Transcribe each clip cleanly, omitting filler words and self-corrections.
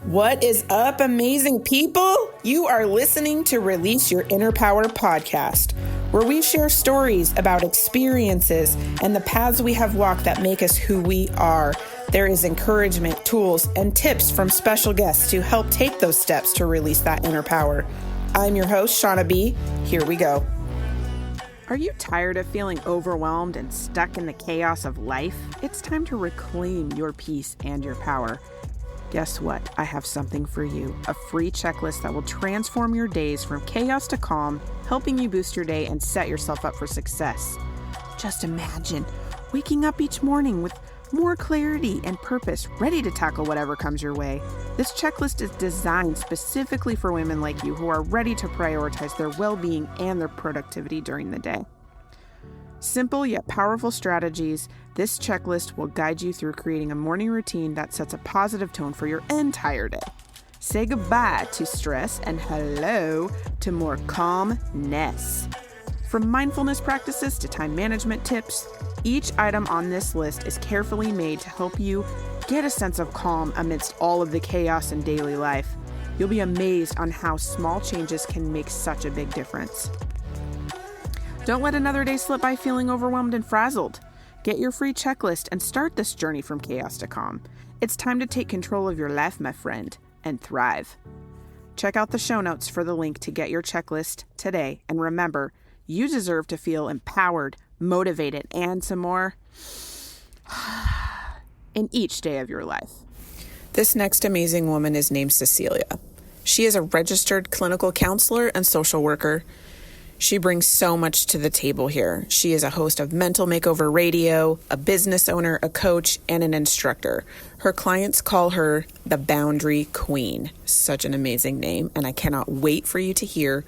What is up, amazing people? You are listening to Release Your Inner Power podcast, where we share stories about experiences and the paths we have walked that make us who we are. There is encouragement, tools, and tips from special guests to help take those steps to release that inner power. I'm your host, Shauna B. Here we go. Are you tired of feeling overwhelmed and stuck in the chaos of life? It's time to reclaim your peace and your power. Guess what? I have something for you. A free checklist that will transform your days from chaos to calm, helping you boost your day and set yourself up for success. Just imagine waking up each morning with more clarity and purpose, ready to tackle whatever comes your way. This checklist is designed specifically for women like you who are ready to prioritize their well-being and their productivity during the day. Simple yet powerful strategies, this checklist will guide you through creating a morning routine that sets a positive tone for your entire day. Say goodbye to stress and hello to more calmness. From mindfulness practices to time management tips, each item on this list is carefully made to help you get a sense of calm amidst all of the chaos in daily life. You'll be amazed on how small changes can make such a big difference. Don't let another day slip by feeling overwhelmed and frazzled. Get your free checklist and start this journey from chaos to calm. It's time to take control of your life, my friend, and thrive. Check out the show notes for the link to get your checklist today. And remember, you deserve to feel empowered, motivated, and some more in each day of your life. This next amazing woman is named Cecilia. She is a registered clinical counselor and social worker. She brings so much to the table here. She is a host of Mental Makeover Radio, a business owner, a coach, and an instructor. Her clients call her the Boundary Queen. Such an amazing name, and I cannot wait for you to hear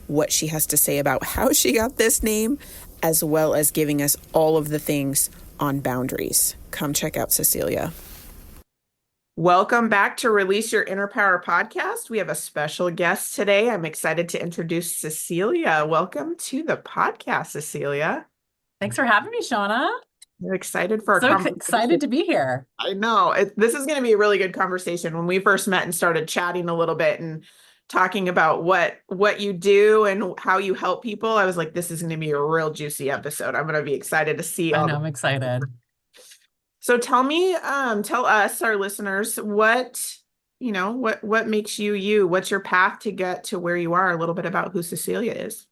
what she has to say about how she got this name, as well as giving us all of the things on boundaries. Come check out Cecilia. Welcome back to Release Your Inner Power podcast. We have a special guest today. I'm excited to introduce Cecilia. Welcome to the podcast, Cecilia. Thanks for having me, Shauna. I'm excited for our conversation. Excited to be here. I know. This is going to be a really good conversation. When we first met and started chatting a little bit and talking about what you do and how you help people, I was like, this is going to be a real juicy episode. I'm going to be excited to see. I'm excited. So tell us, our listeners, what makes you you? What's your path to get to where you are? A little bit about who Cecilia is.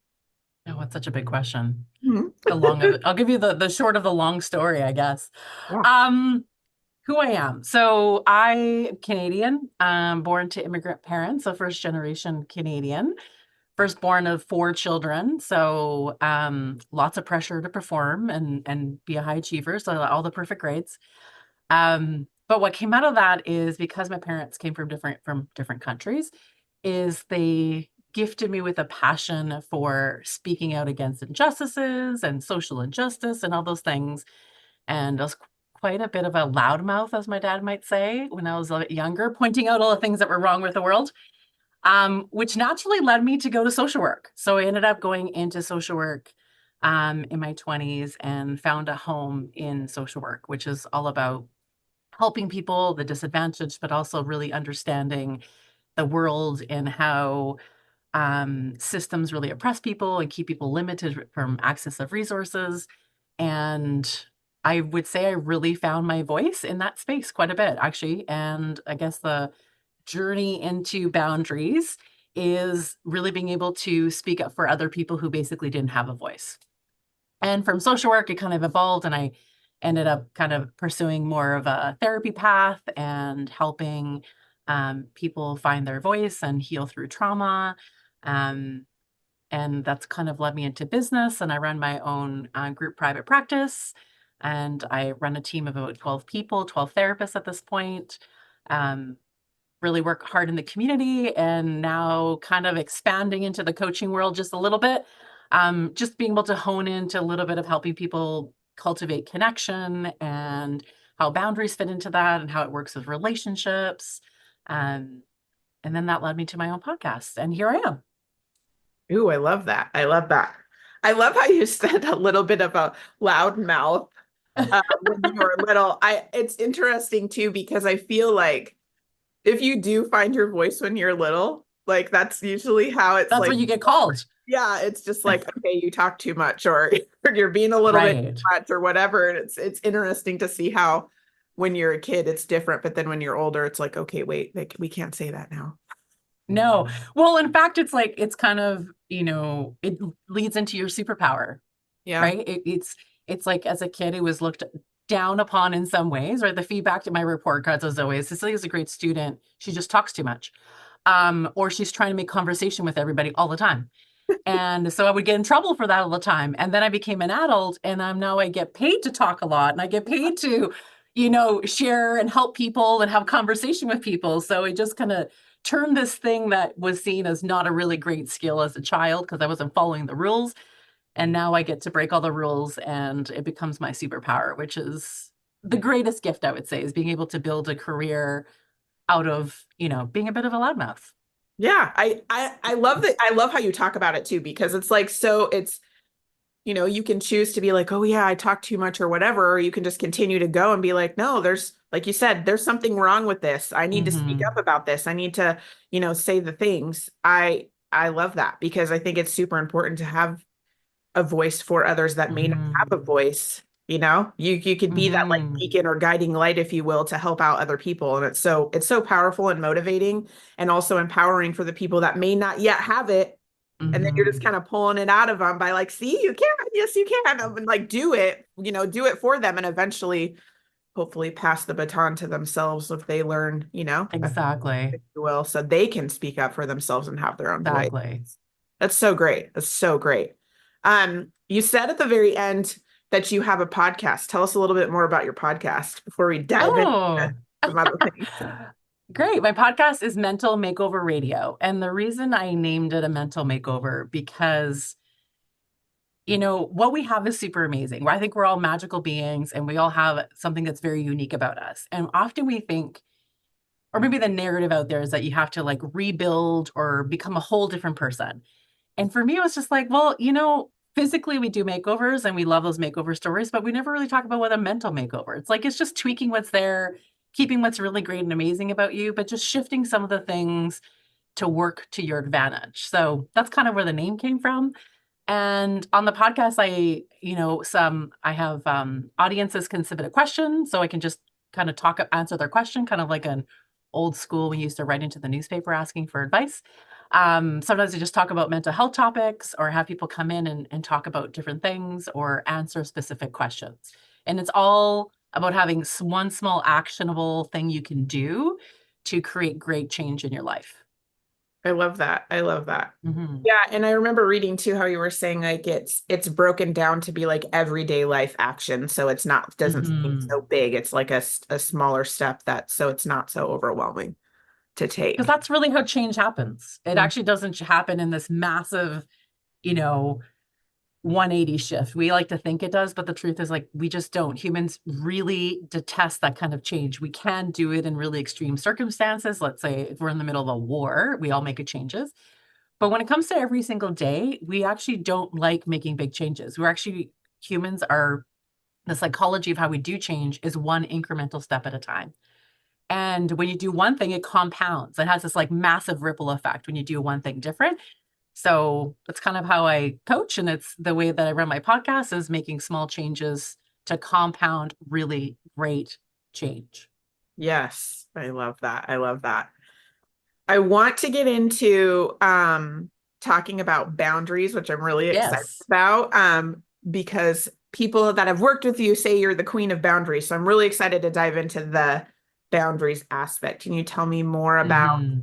Oh, it's such a big question. Mm-hmm. The long of it. I'll give you the short of the long story, I guess. Yeah. Who I am. So I'm Canadian, born to immigrant parents, so first generation Canadian. Firstborn of 4 children, so lots of pressure to perform and be a high achiever, so all the perfect grades. But what came out of that is, because my parents came from different countries, is they gifted me with a passion for speaking out against injustices and social injustice and all those things. And I was quite a bit of a loudmouth, as my dad might say, when I was a bit younger, pointing out all the things that were wrong with the world. Which naturally led me to go to social work. So I ended up going into social work in my 20s and found a home in social work, which is all about helping people, the disadvantaged, but also really understanding the world and how systems really oppress people and keep people limited from access of resources. And I would say I really found my voice in that space quite a bit, actually. And I guess the journey into boundaries is really being able to speak up for other people who basically didn't have a voice. And from social work, it kind of evolved, and I ended up kind of pursuing more of a therapy path and helping people find their voice and heal through trauma. And that's kind of led me into business, and I run my own group private practice, and I run a team of about 12 people, 12 therapists at this point. Really work hard in the community, and now kind of expanding into the coaching world just a little bit. Just being able to hone into a little bit of helping people cultivate connection and how boundaries fit into that and how it works with relationships. And then that led me to my own podcast, and here I am. Ooh, I love that. I love how you said a little bit of a loud mouth. when you were little. It's interesting too because I feel like if you do find your voice when you're little, like that's usually how it's That's like, what you get called. yeah, it's just like, okay, you talk too much or you're being a little bit too Right. much or whatever. And it's interesting to see how when you're a kid it's different, but then when you're older, it's like, okay, wait, like we can't say that now. No. Well, in fact, it's like it's kind of, it leads into your superpower, Yeah. right? It's like as a kid, it was looked down upon in some ways, right? The feedback to my report cards was always, Cecilia's a great student. She just talks too much. Or she's trying to make conversation with everybody all the time. And so I would get in trouble for that all the time. And then I became an adult and I get paid to talk a lot and I get paid to, share and help people and have conversation with people. So it just kind of turned this thing that was seen as not a really great skill as a child because I wasn't following the rules. And now I get to break all the rules and it becomes my superpower, which is the greatest gift I would say is being able to build a career out of, being a bit of a loudmouth. Yeah. I love that. I love how you talk about it too, because it's like, so it's, you can choose to be like, oh yeah, I talk too much or whatever, or you can just continue to go and be like, no, there's, like you said, there's something wrong with this. I need to speak Mm-hmm. up about this. I need to, say the things. I love that because I think it's super important to have a voice for others that may not have a Mm-hmm. voice. You could be that like Mm-hmm. beacon or guiding light, if you will, to help out other people. And it's so powerful and motivating and also empowering for the people that may not yet have it. And then you're just Mm-hmm. kind of pulling it out of them by like, see, you can, yes, you can, and like do it for them, and eventually, hopefully, pass the baton to themselves if they learn, Exactly. if you will, so they can speak up for themselves and have their own voice. Exactly. That's so great. That's so great. You said at the very end that you have a podcast. Tell us a little bit more about your podcast before we dive into Oh, some other things. great. My podcast is Mental Makeover Radio. And the reason I named it a mental makeover because, what we have is super amazing. I think we're all magical beings and we all have something that's very unique about us. And often we think, or maybe the narrative out there is that you have to like rebuild or become a whole different person. And for me, it was just like, well, physically we do makeovers and we love those makeover stories, but we never really talk about what a mental makeover. It's like it's just tweaking what's there, keeping what's really great and amazing about you, but just shifting some of the things to work to your advantage. So that's kind of where the name came from. And on the podcast, I have audiences can submit a question, so I can just kind of answer their question, kind of like an old school. We used to write into the newspaper asking for advice. Sometimes I just talk about mental health topics or have people come in and talk about different things or answer specific questions. And it's all about having one small actionable thing you can do to create great change in your life. I love that. I love that. Mm-hmm. Yeah, and I remember reading too how you were saying like it's broken down to be like everyday life action, so it's not doesn't seem Mm-hmm. so big. It's like a smaller step that so it's not so overwhelming to Because take. that's really how change happens. It Mm. actually doesn't happen in this massive, you know, 180 shift. We like to think it does, but the truth is like we just don't. Humans really detest that kind of change. We can do it in really extreme circumstances. Let's say if we're in the middle of a war, we all make it changes. But when it comes to every single day, we actually don't like making big changes. Humans are the psychology of how we do change is one incremental step at a time. And when you do one thing, it compounds. It has this like massive ripple effect when you do one thing different. So that's kind of how I coach. And it's the way that I run my podcast is making small changes to compound really great change. Yes, I love that. I love that. I want to get into talking about boundaries, which I'm really excited Yes. about because people that have worked with you say you're the queen of boundaries. So I'm really excited to dive into the boundaries aspect. Can you tell me more about Hmm.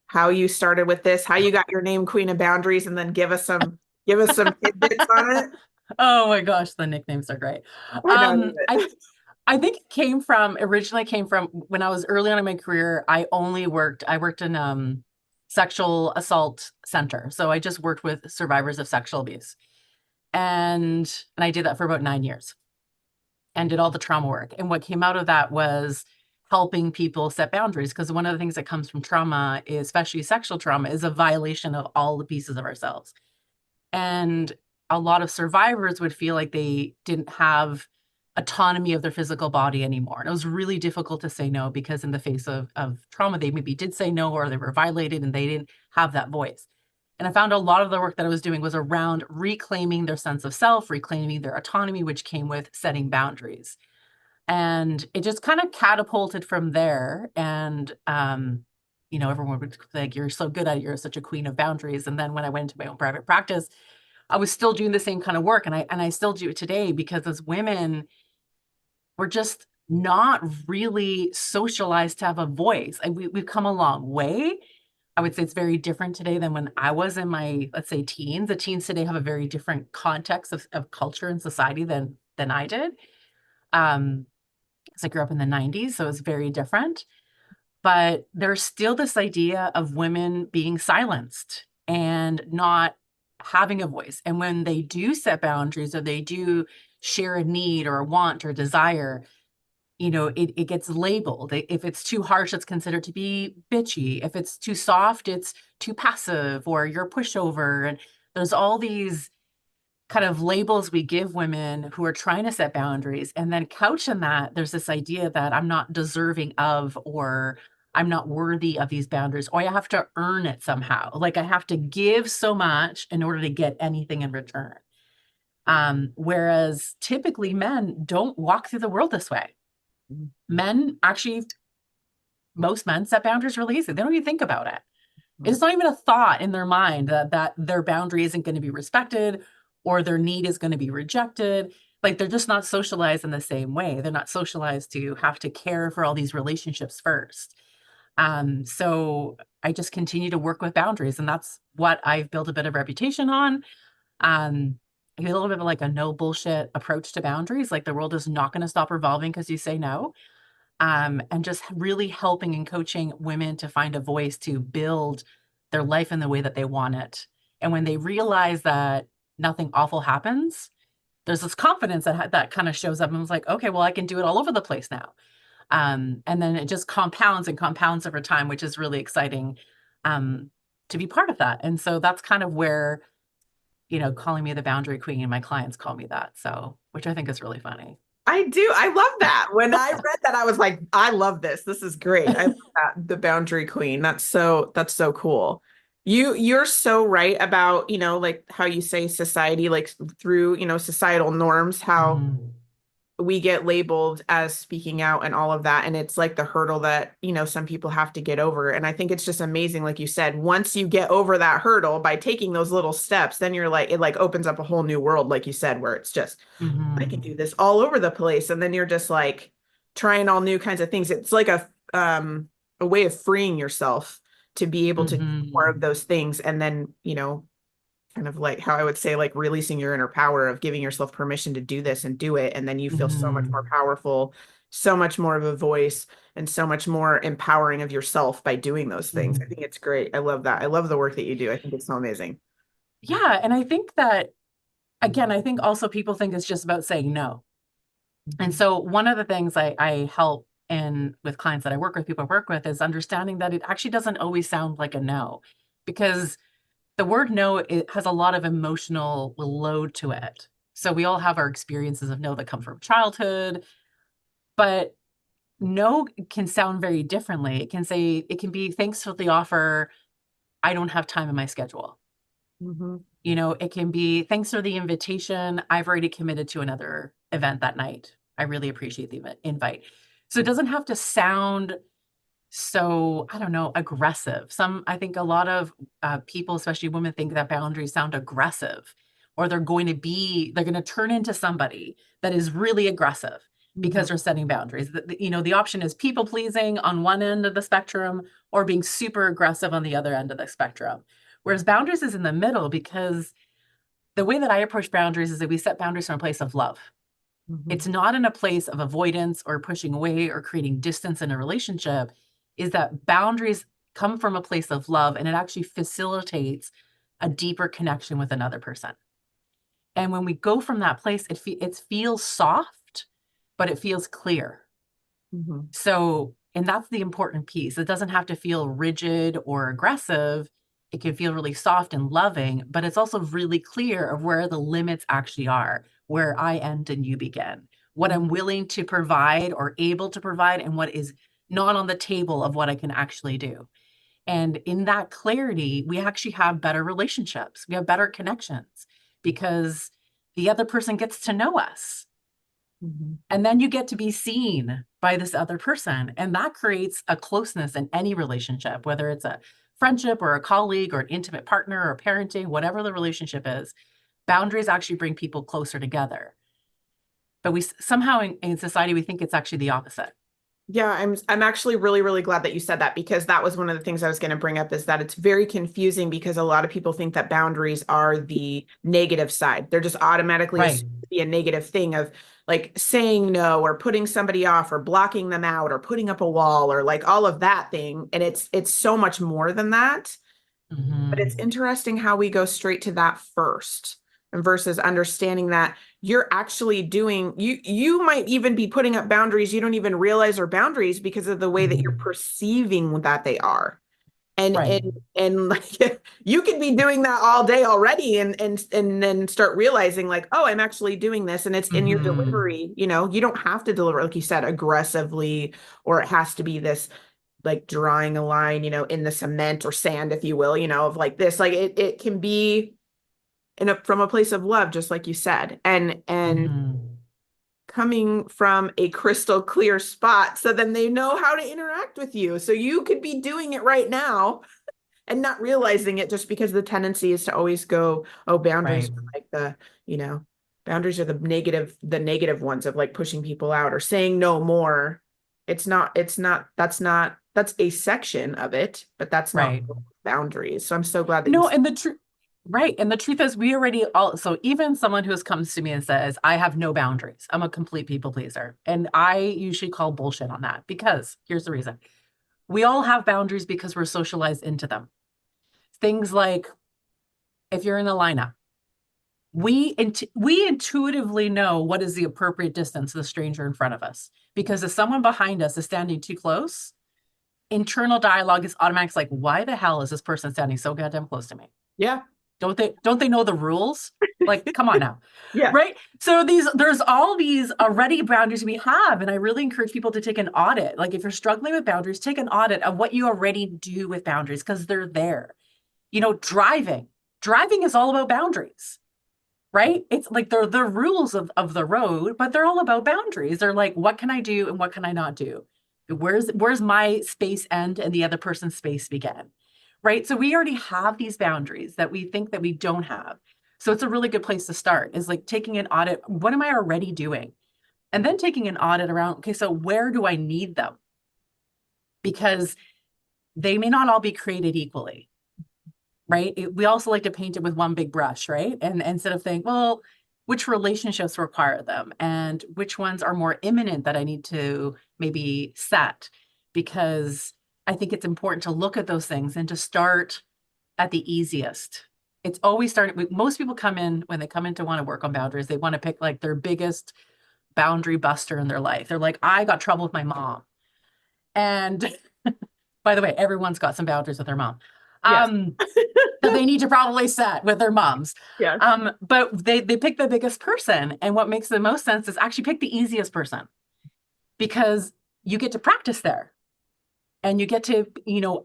how you started with this, how you got your name Queen of Boundaries, and then give us some tidbits on it? Oh my gosh, the nicknames are great. I know, I love I it. think it originally came from when I was early on in my career. I worked in sexual assault center. So I just worked with survivors of sexual abuse. And I did that for about 9 years and did all the trauma work. And what came out of that was helping people set boundaries. Because one of the things that comes from trauma, especially sexual trauma, is a violation of all the pieces of ourselves. And a lot of survivors would feel like they didn't have autonomy of their physical body anymore. And it was really difficult to say no because in the face of trauma, they maybe did say no, or they were violated and they didn't have that voice. And I found a lot of the work that I was doing was around reclaiming their sense of self, reclaiming their autonomy, which came with setting boundaries. And it just kind of catapulted from there. And, everyone would like, you're so good at it. You're such a queen of boundaries. And then when I went into my own private practice, I was still doing the same kind of work. And I still do it today, because as women, we're just not really socialized to have a voice. And we've come a long way. I would say it's very different today than when I was in my, let's say, teens. The teens today have a very different context of culture and society than I did. Because I grew up in the 90s, so it's very different. But there's still this idea of women being silenced and not having a voice. And when they do set boundaries, or they do share a need or a want or desire, it gets labeled. If it's too harsh, it's considered to be bitchy. If it's too soft, it's too passive, or you're a pushover. And there's all these kind of labels we give women who are trying to set boundaries. And then couch in that, there's this idea that I'm not deserving of, or I'm not worthy of these boundaries, or I have to earn it somehow. Like I have to give so much in order to get anything in return. Whereas typically men don't walk through the world this way. Men actually, most men set boundaries really easy. They don't even think about it. It's not even a thought in their mind that their boundary isn't going to be respected, or their need is going to be rejected. Like they're just not socialized in the same way. They're not socialized to have to care for all these relationships first. So I just continue to work with boundaries, and that's what I've built a bit of reputation on. I get a little bit of like a no bullshit approach to boundaries. Like the world is not going to stop revolving because you say no. And just really helping and coaching women to find a voice to build their life in the way that they want it. And when they realize that nothing awful happens, there's this confidence that kind of shows up, and was like, okay, well, I can do it all over the place now. And then it just compounds and compounds over time, which is really exciting to be part of that. And so that's kind of where, calling me the boundary queen, my clients call me that. So, which I think is really funny. I do. I love that. When I read that, I was like, I love this. This is great. I love that, the boundary queen. That's so cool. You're so right about, like how you say society, like through, societal norms, how we get labeled as speaking out and all of that. And it's like the hurdle that, some people have to get over. And I think it's just amazing. Like you said, once you get over that hurdle by taking those little steps, then you're like, it like opens up a whole new world, like you said, where it's just, I can do this all over the place. And then you're just like trying all new kinds of things. It's like a way of freeing yourself to be able to do more of those things. And then, kind of like how I would say, like releasing your inner power of giving yourself permission to do this and do it. And then you feel so much more powerful, so much more of a voice, and so much more empowering of yourself by doing those things. I think it's great. I love that. I love the work that you do. I think it's so amazing. Yeah. And I think that, again, I think also people think it's just about saying no. And so one of the things I help in with clients that I work with, people I work with, is understanding that it actually doesn't always sound like a no, because the word no, it has a lot of emotional load to it. So we all have our experiences of no that come from childhood, but no can sound very differently. It can be, thanks for the offer, I don't have time in my schedule. It can be, thanks for the invitation, I've already committed to another event that night. I really appreciate the invite. So it doesn't have to sound so, I don't know, aggressive. I think a lot of people, especially women, think that boundaries sound aggressive, or they're going to turn into somebody that is really aggressive because they're setting boundaries. The option is people pleasing on one end of the spectrum, or being super aggressive on the other end of the spectrum. Whereas boundaries is in the middle, because the way that I approach boundaries is that we set boundaries from a place of love. It's not in a place of avoidance or pushing away or creating distance in a relationship. Is that boundaries come from a place of love, and it actually facilitates a deeper connection with another person. And when we go from that place, it feels soft, but it feels clear. So, and that's the important piece. It doesn't have to feel rigid or aggressive. It can feel really soft and loving, but it's also really clear of where the limits actually are, where I end and you begin, what I'm willing to provide or able to provide, and what is not on the table of what I can actually do. And in that clarity, we actually have better relationships. We have better connections because the other person gets to know us. And then you get to be seen by this other person. And that creates a closeness in any relationship, whether it's a friendship or a colleague or an intimate partner or parenting, whatever the relationship is. Boundaries actually bring people closer together. But we somehow in society, we think it's actually the opposite. Yeah, I'm actually really, really glad that you said that, because that was one of the things I was going to bring up, is that it's very confusing because a lot of people think that boundaries are the negative side. They're just automatically Right. assumed to be a negative thing of like saying no or putting somebody off or blocking them out or putting up a wall or like all of that thing. And it's so much more than that. But it's interesting how we go straight to that first, and versus understanding that you're actually doing, you might even be putting up boundaries you don't even realize are boundaries because of the way that you're perceiving that they are. And Right. and like you could be doing that all day already, and then start realizing like, oh, I'm actually doing this, and it's in your delivery. You know, you don't have to deliver, like you said, aggressively, or it has to be this like drawing a line, you know, in the cement or sand, if you will, you know, of like this. Like it can be from a place of love, just like you said, and coming from a crystal clear spot, so then they know how to interact with you. So you could be doing it right now and not realizing it, just because the tendency is to always go, oh, boundaries Right. are like the, you know, boundaries are the negative ones of like pushing people out or saying no more. That's a section of it, but that's not Right. boundaries. So I'm so glad that you No, said. and the truth, right. And the truth is, we already all, so even someone who comes to me and says, I have no boundaries, I'm a complete people pleaser. And I usually call bullshit on that, because here's the reason. We all have boundaries because we're socialized into them. Things like, if you're in a lineup, we intuitively know what is the appropriate distance to the stranger in front of us. Because if someone behind us is standing too close, internal dialogue is automatic. Like, why the hell is this person standing so goddamn close to me? Yeah. Don't they know the rules? Like, come on now. Yeah. Right? So there's all these already boundaries we have. And I really encourage people to take an audit. Like, if you're struggling with boundaries, take an audit of what you already do with boundaries, because they're there. You know, driving is all about boundaries, right? It's like they're the rules of the road, but they're all about boundaries. They're like, what can I do and what can I not do? Where's my space end and the other person's space begin? Right? So we already have these boundaries that we think that we don't have. So it's a really good place to start, is like taking an audit. What am I already doing? And then taking an audit around, okay, so where do I need them? Because they may not all be created equally, right? We also like to paint it with one big brush, right? And instead of thinking, well, which relationships require them and which ones are more imminent that I need to maybe set, because I think it's important to look at those things and to start at the easiest. It's always starting. Most people come in, when they come in to want to work on boundaries, they want to pick like their biggest boundary buster in their life. They're like, I got trouble with my mom. And by the way, everyone's got some boundaries with their mom. Yes. That they need to probably set with their moms. Yes. But they pick the biggest person. And what makes the most sense is actually pick the easiest person, because you get to practice there. And you get to,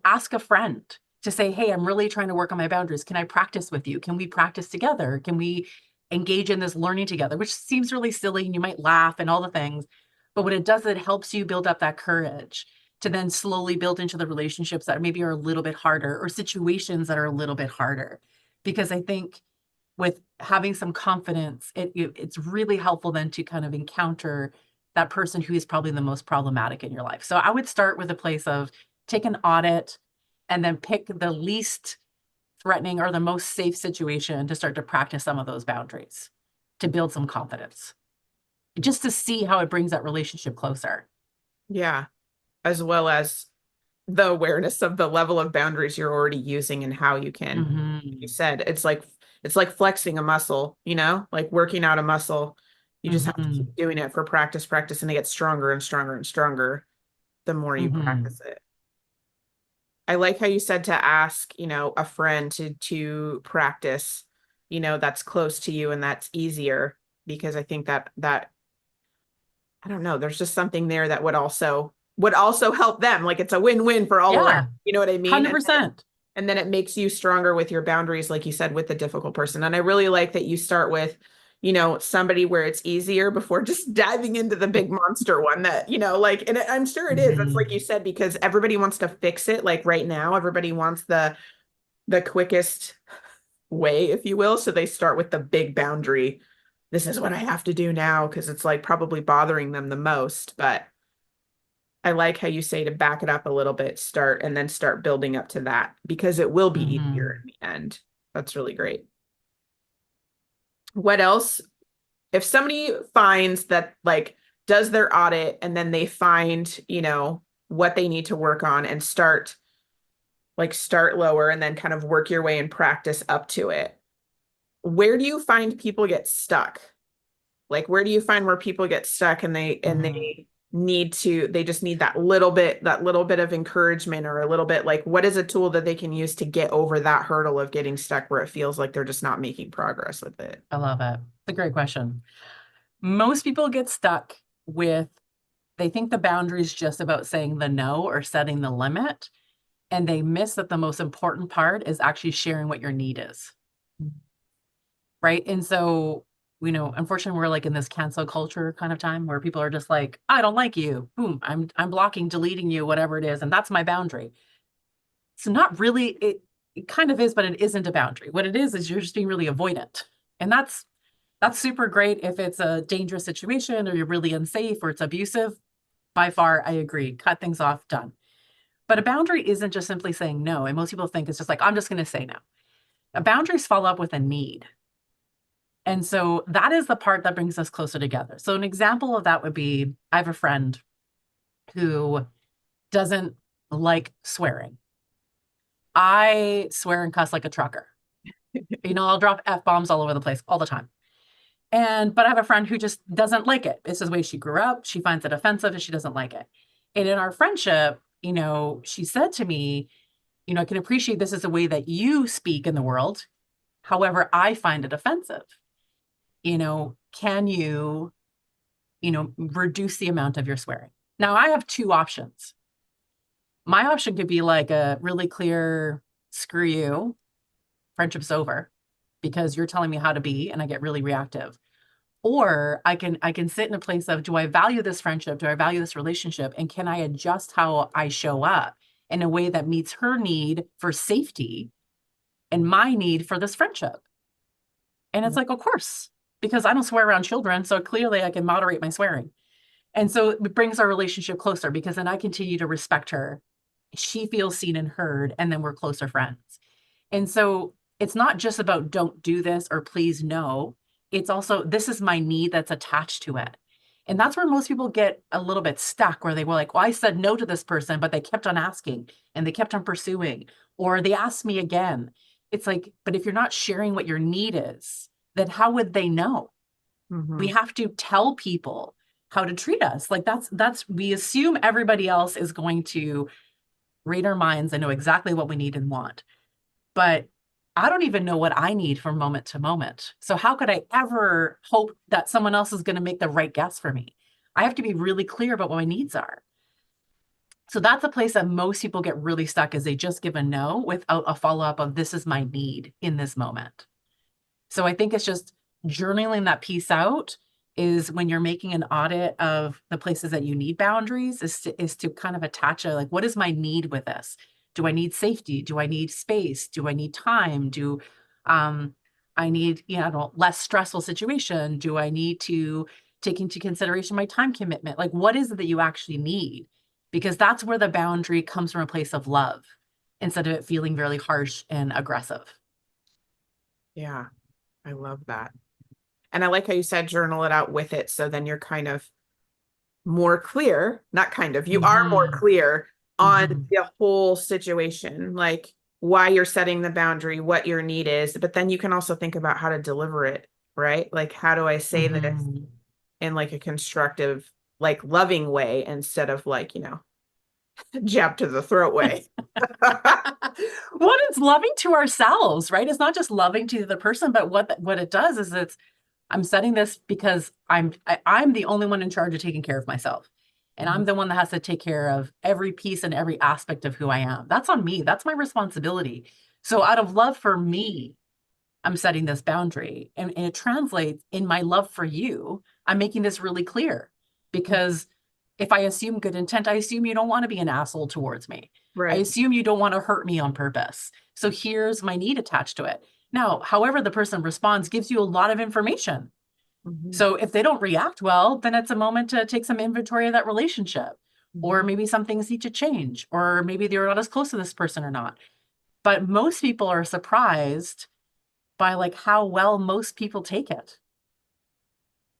ask a friend to say, hey, I'm really trying to work on my boundaries. Can I practice with you? Can we practice together? Can we engage in this learning together? Which seems really silly and you might laugh and all the things. But what it does, it helps you build up that courage to then slowly build into the relationships that maybe are a little bit harder, or situations that are a little bit harder. Because I think with having some confidence, it's really helpful then to kind of encounter that person who is probably the most problematic in your life. So I would start with a place of take an audit and then pick the least threatening or the most safe situation to start to practice some of those boundaries, to build some confidence, just to see how it brings that relationship closer. Yeah. As well as the awareness of the level of boundaries you're already using and how you can, you said, it's like flexing a muscle, like working out a muscle. You just have to keep doing it for practice, and they get stronger and stronger and stronger the more you practice it. I like how you said to ask, a friend to practice, that's close to you and that's easier, because I think that I don't know, there's just something there that would also help them. Like it's a win-win for all around. Yeah, You know what I mean? 100%. And then it makes you stronger with your boundaries, like you said, with the difficult person. And I really like that you start with, somebody where it's easier before just diving into the big monster one that, like, and I'm sure it is. That's like you said, because everybody wants to fix it. Like right now, everybody wants the quickest way, if you will. So they start with the big boundary. This is what I have to do now because it's like probably bothering them the most. But I like how you say to back it up a little bit, start building up to that because it will be easier in the end. That's really great. What else? If somebody finds that like does their audit and then they find, what they need to work on and start lower and then kind of work your way and practice up to it. Where do you find people get stuck? Like where do you find where people get stuck and they they just need that little bit of encouragement or a little bit, like what is a tool that they can use to get over that hurdle of getting stuck where it feels like they're just not making progress with it? I love it. It's a great question. Most people get stuck they think the boundary is just about saying the no or setting the limit. And they miss that the most important part is actually sharing what your need is. Right. And so, unfortunately, we're like in this cancel culture kind of time where people are just like, I don't like you. Boom. I'm blocking, deleting you, whatever it is. And that's my boundary. So not really, it kind of is, but it isn't a boundary. What it is you're just being really avoidant. And that's super great if it's a dangerous situation or you're really unsafe or it's abusive. By far, I agree. Cut things off, done. But a boundary isn't just simply saying no. And most people think it's just like, I'm just going to say no. Boundaries follow up with a need. And so that is the part that brings us closer together. So an example of that would be, I have a friend who doesn't like swearing. I swear and cuss like a trucker. I'll drop F-bombs all over the place all the time. But I have a friend who just doesn't like it. It's the way she grew up. She finds it offensive and she doesn't like it. And in our friendship, she said to me, I can appreciate this is a way that you speak in the world. However, I find it offensive. Can you, reduce the amount of your swearing? Now, I have two options. My option could be like a really clear, screw you, friendship's over, because you're telling me how to be, and I get really reactive. Or I can sit in a place of, do I value this friendship? Do I value this relationship? And can I adjust how I show up in a way that meets her need for safety and my need for this friendship? And it's like, of course, because I don't swear around children. So clearly I can moderate my swearing. And so it brings our relationship closer because then I continue to respect her. She feels seen and heard, and then we're closer friends. And so it's not just about don't do this or please no. It's also, this is my need that's attached to it. And that's where most people get a little bit stuck, where they were like, well, I said no to this person, but they kept on asking and they kept on pursuing, or they asked me again. It's like, but if you're not sharing what your need is, then how would they know? We have to tell people how to treat us. Like we assume everybody else is going to read our minds and know exactly what we need and want. But I don't even know what I need from moment to moment. So how could I ever hope that someone else is going to make the right guess for me? I have to be really clear about what my needs are. So that's a place that most people get really stuck, is they just give a no without a follow-up of this is my need in this moment. So I think it's just journaling that piece out is when you're making an audit of the places that you need boundaries is to kind of attach a, like, what is my need with this? Do I need safety? Do I need space? Do I need time? Do I need, less stressful situation? Do I need to take into consideration my time commitment? Like, what is it that you actually need? Because that's where the boundary comes from, a place of love instead of it feeling really harsh and aggressive. Yeah, I love that. And I like how you said journal it out with it. So then you're kind of more clear, not kind of, you are more clear on the whole situation, like why you're setting the boundary, what your need is. But then you can also think about how to deliver it, right? Like, how do I say this in like a constructive, like loving way instead of like, jab to the throat way. What it's loving to ourselves, right? It's not just loving to the other person, but what it does is I'm setting this because I'm the only one in charge of taking care of myself. And I'm the one that has to take care of every piece and every aspect of who I am. That's on me. That's my responsibility. So out of love for me, I'm setting this boundary, and it translates in my love for you. I'm making this really clear, because if I assume good intent, I assume you don't want to be an asshole towards me. I assume you don't want to hurt me on purpose. So here's my need attached to it. Now, however the person responds gives you a lot of information. So if they don't react well, then it's a moment to take some inventory of that relationship. Or maybe some things need to change, or maybe they're not as close to this person or not. But most people are surprised by like how well most people take it.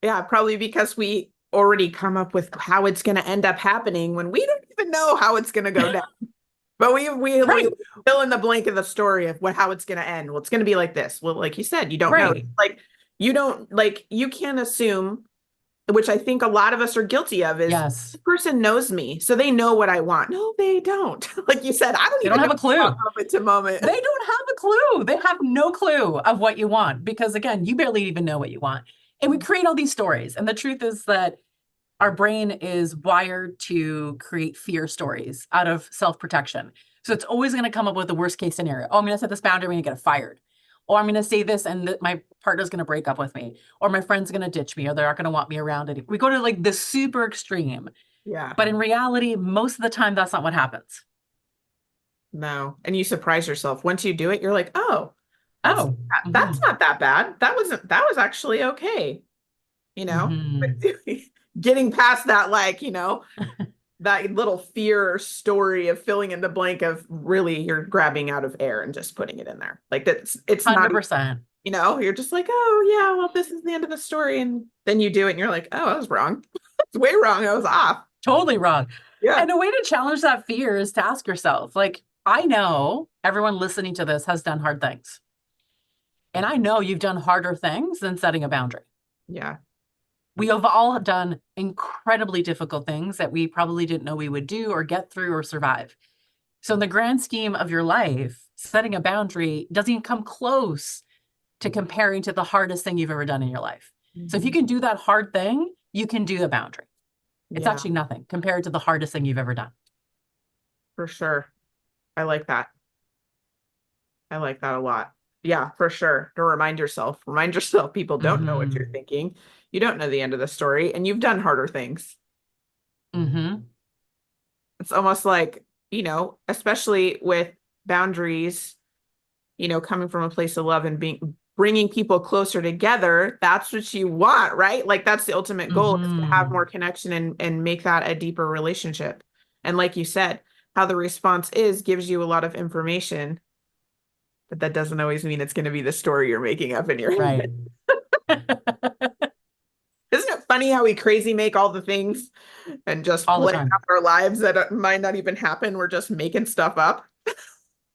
Yeah, probably because we already come up with how it's going to end up happening when we don't even know how it's going to go down. But we Right. fill in the blank of the story of how it's going to end. Well, it's going to be like this. Well, like you said, you don't know. Like you can't assume, which I think a lot of us are guilty of, is Yes. this person knows me, so they know what I want. No, they don't. Like you said, I don't even have a clue. Moment to moment. They don't have a clue. They have no clue of what you want, because again, you barely even know what you want. And we create all these stories. And the truth is that our brain is wired to create fear stories out of self-protection. So it's always going to come up with the worst case scenario. Oh, I'm going to set this boundary, I'm going to get fired. Or I'm going to say this and my partner's going to break up with me. Or my friend's going to ditch me, or they're not going to want me around anymore. We go to like the super extreme. Yeah. But in reality, most of the time, that's not what happens. No. And you surprise yourself. Once you do it, you're like, that's not that bad. That was actually okay. You know, but getting past that, that little fear story of filling in the blank of really you're grabbing out of air and just putting it in there. Like it's 100%. Not, you're just like, oh yeah, well, this is the end of the story. And then you do it and you're like, oh, I was wrong. It's way wrong. I was off. Totally wrong. Yeah. And a way to challenge that fear is to ask yourself, like, I know everyone listening to this has done hard things. And I know you've done harder things than setting a boundary. Yeah. We have all done incredibly difficult things that we probably didn't know we would do or get through or survive. So in the grand scheme of your life, setting a boundary doesn't even come close to comparing to the hardest thing you've ever done in your life. So if you can do that hard thing, you can do the boundary. It's actually nothing compared to the hardest thing you've ever done. For sure. I like that. I like that a lot. Yeah, for sure. To remind yourself people don't know what you're thinking. You don't know the end of the story, and you've done harder things. It's almost like, especially with boundaries, coming from a place of love and bringing people closer together. That's what you want, right? Like that's the ultimate goal, is to have more connection and make that a deeper relationship. And like you said, how the response gives you a lot of information. But that doesn't always mean it's going to be the story you're making up in your head. Isn't it funny how we crazy make all the things and just play out our lives that might not even happen? We're just making stuff up.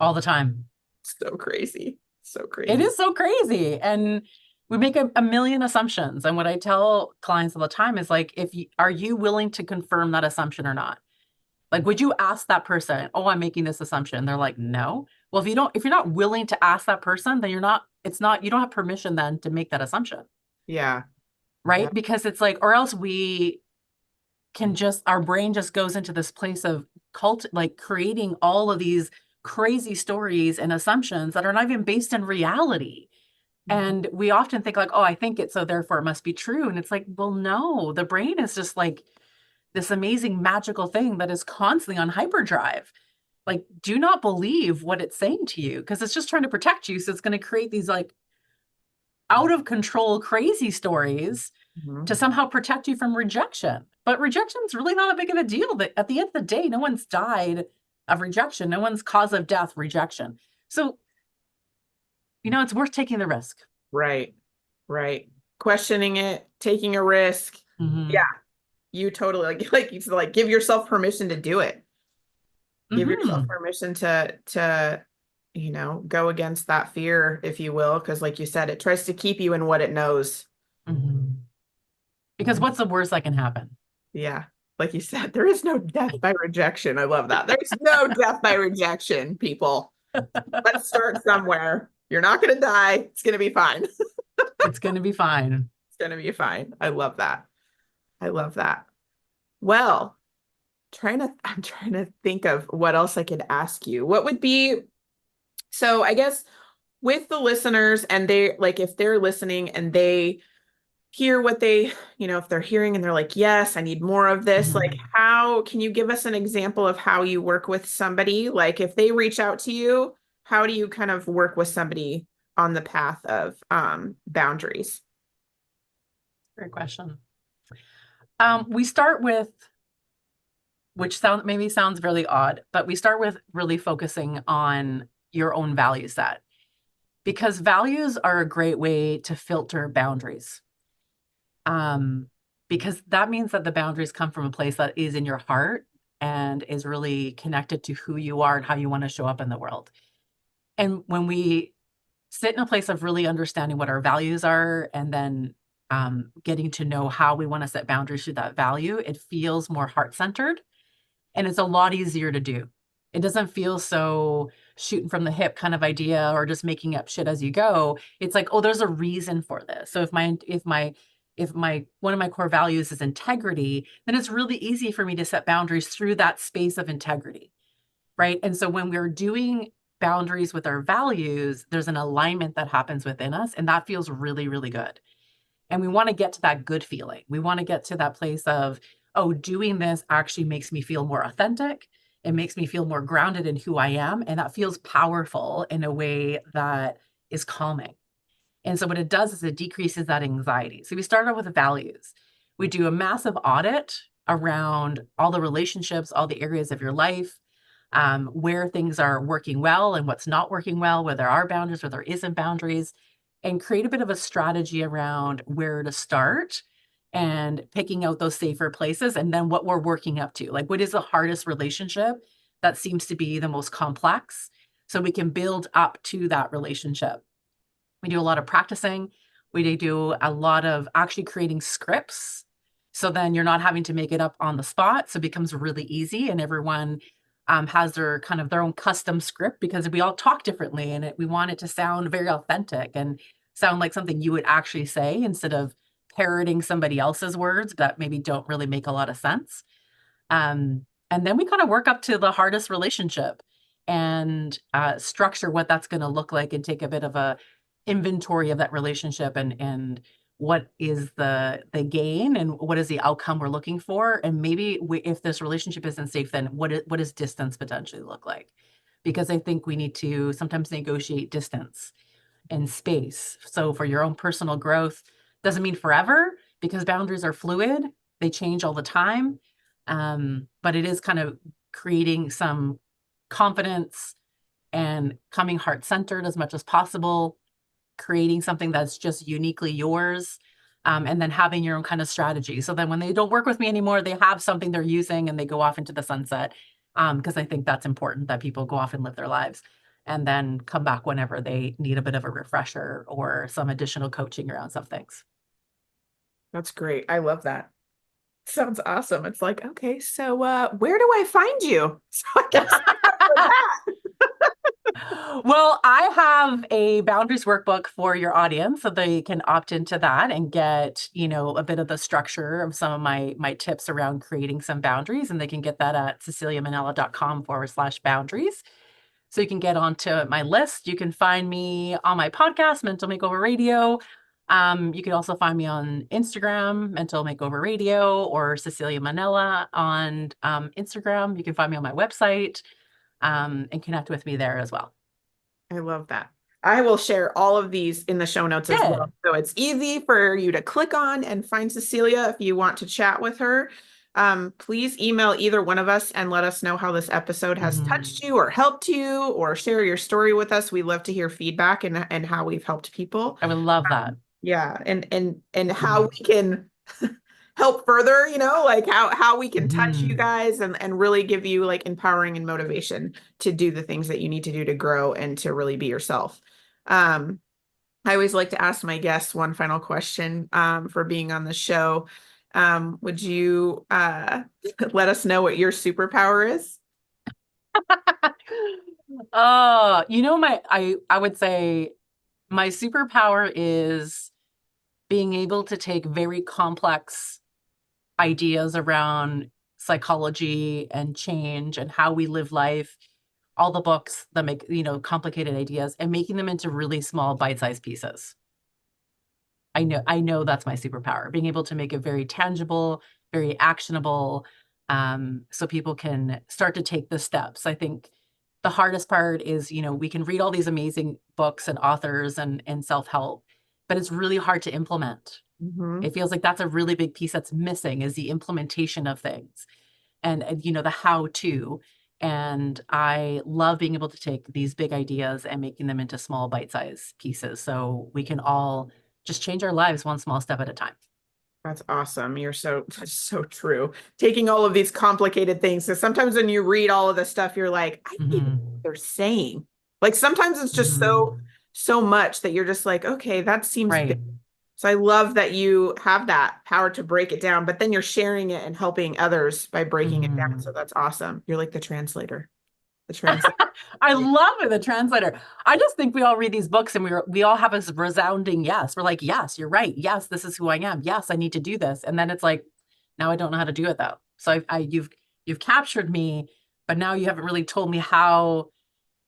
All the time. So crazy. So crazy. It is so crazy. And we make a million assumptions. And what I tell clients all the time is like, are you willing to confirm that assumption or not? Like, would you ask that person, oh, I'm making this assumption? They're like, no. Well, if you're not willing to ask that person, then you don't have permission then to make that assumption. Yeah. Right. Yeah. Because it's like, or else our brain just goes into this place of creating all of these crazy stories and assumptions that are not even based in reality. And we often think like, oh, I think it, so therefore it must be true. And it's like, well, no, the brain is just like this amazing magical thing that is constantly on hyperdrive. Like, do not believe what it's saying to you, because it's just trying to protect you. So it's going to create these like out of control, crazy stories to somehow protect you from rejection. But rejection is really not a big of a deal. That at the end of the day, no one's died of rejection. No one's cause of death, rejection. So, it's worth taking the risk. Right. Right. Questioning it, taking a risk. Yeah. You totally like you said, like give yourself permission to do it. Give yourself permission to go against that fear, if you will, because like you said, it tries to keep you in what it knows. Because what's the worst that can happen? Yeah. Like you said, there is no death by rejection. I love that. There's no death by rejection, people. Let's start somewhere. You're not going to die. It's going to be fine. It's going to be fine. It's going to be fine. I love that. I love that. Well, I'm trying to think of what else I could ask you. What would be, so I guess with the listeners and they like if they're listening and they hear what they, if they're hearing and they're like, yes, I need more of this, like how can you give us an example of how you work with somebody? Like if they reach out to you, how do you kind of work with somebody on the path of boundaries? Great question. We start with, which maybe sounds really odd, but we start with really focusing on your own value set, because values are a great way to filter boundaries. Because that means that the boundaries come from a place that is in your heart and is really connected to who you are and how you want to show up in the world. And when we sit in a place of really understanding what our values are and then getting to know how we want to set boundaries through that value, it feels more heart-centered and it's a lot easier to do. It doesn't feel so shooting from the hip kind of idea or just making up shit as you go. It's like, oh, there's a reason for this. So if one of my core values is integrity, then it's really easy for me to set boundaries through that space of integrity. Right. And so when we're doing boundaries with our values, there's an alignment that happens within us. And that feels really, really good. And we want to get to that good feeling. We want to get to that place of, oh, doing this actually makes me feel more authentic. It makes me feel more grounded in who I am. And that feels powerful in a way that is calming. And so what it does is it decreases that anxiety. So we start out with the values. We do a massive audit around all the relationships, all the areas of your life, where things are working well and what's not working well, where there are boundaries, where there isn't boundaries, and create a bit of a strategy around where to start and picking out those safer places. And then what we're working up to, like what is the hardest relationship that seems to be the most complex, so we can build up to that relationship. We do a lot of practicing. We do a lot of actually creating scripts. So then you're not having to make it up on the spot. So it becomes really easy and everyone has their kind of their own custom script, because we all talk differently and we want it to sound very authentic and sound like something you would actually say instead of parroting somebody else's words that maybe don't really make a lot of sense. And then we kind of work up to the hardest relationship and structure what that's going to look like and take a bit of a inventory of that relationship and what is the gain and what is the outcome we're looking for. And maybe if this relationship isn't safe, then what does distance potentially look like? Because I think we need to sometimes negotiate distance and space. So for your own personal growth, doesn't mean forever, because boundaries are fluid. They change all the time. But it is kind of creating some confidence and coming heart-centered as much as possible, creating something that's just uniquely yours, and then having your own kind of strategy. So then when they don't work with me anymore, they have something they're using and they go off into the sunset, because I think that's important that people go off and live their lives and then come back whenever they need a bit of a refresher or some additional coaching around some things. That's great. I love that. Sounds awesome. It's like, okay, so where do I find you? So I guess Well, I have a boundaries workbook for your audience, so they can opt into that and get, a bit of the structure of some of my tips around creating some boundaries. And they can get that at ceciliamannella.com/boundaries. So you can get onto my list. You can find me on my podcast, Mental Makeover Radio. You can also find me on Instagram, Mental Makeover Radio, or Cecilia Mannella on Instagram. You can find me on my website, and connect with me there as well. I love that. I will share all of these in the show notes as well. So it's easy for you to click on and find Cecilia if you want to chat with her. Please email either one of us and let us know how this episode has touched you or helped you, or share your story with us. We love to hear feedback and how we've helped people. I would love that. Yeah. And how we can help further, like how we can touch you guys and really give you like empowering and motivation to do the things that you need to do to grow and to really be yourself. I always like to ask my guests one final question for being on the show. Would you let us know what your superpower is? I would say my superpower is being able to take very complex ideas around psychology and change and how we live life, all the books that make, complicated ideas, and making them into really small bite-sized pieces. I know that's my superpower, being able to make it very tangible, very actionable, so people can start to take the steps. I think the hardest part is, we can read all these amazing books and authors and self-help, but it's really hard to implement. Mm-hmm. It feels like that's a really big piece that's missing, is the implementation of things and the how-to. And I love being able to take these big ideas and making them into small bite-sized pieces so we can all just change our lives one small step at a time. That's awesome. That's so true. Taking all of these complicated things. So sometimes when you read all of this stuff, you're like, I don't even know what they're saying. Like sometimes it's just so much that you're just like, okay, that seems big. So I love that you have that power to break it down, but then you're sharing it and helping others by breaking it down. So that's awesome. You're like the translator. I love it, the translator. I just think we all read these books and we all have a resounding yes. We're like, yes, you're right. Yes, this is who I am. Yes, I need to do this. And then it's like, now I don't know how to do it though. So you've captured me, but now you haven't really told me how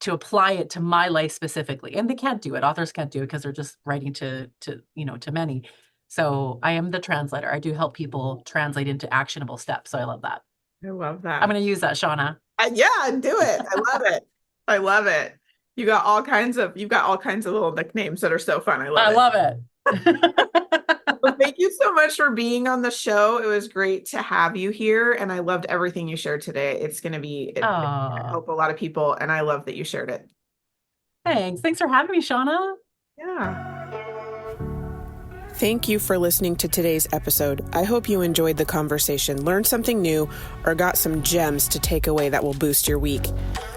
to apply it to my life specifically. And they can't do it. Authors can't do it because they're just writing to many. So I am the translator. I do help people translate into actionable steps. So I love that. I love that. I'm going to use that, Shauna. Yeah, do it. I love it. I love it. You've got all kinds of little nicknames that are so fun. I love it. Well, thank you so much for being on the show. It was great to have you here. And I loved everything you shared today. It's going to help a lot of people. And I love that you shared it. Thanks. Thanks for having me, Shauna. Yeah. Thank you for listening to today's episode. I hope you enjoyed the conversation, learned something new, or got some gems to take away that will boost your week.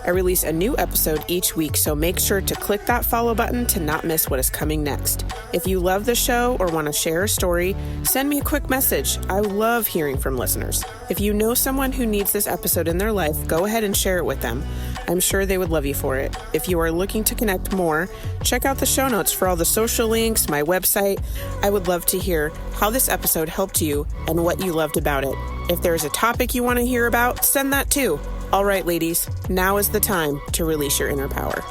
I release a new episode each week, so make sure to click that follow button to not miss what is coming next. If you love the show or want to share a story, send me a quick message. I love hearing from listeners. If you know someone who needs this episode in their life, go ahead and share it with them. I'm sure they would love you for it. If you are looking to connect more, check out the show notes for all the social links, my website. I would love to hear how this episode helped you and what you loved about it. If there's a topic you want to hear about, send that too. All right, ladies, now is the time to release your inner power.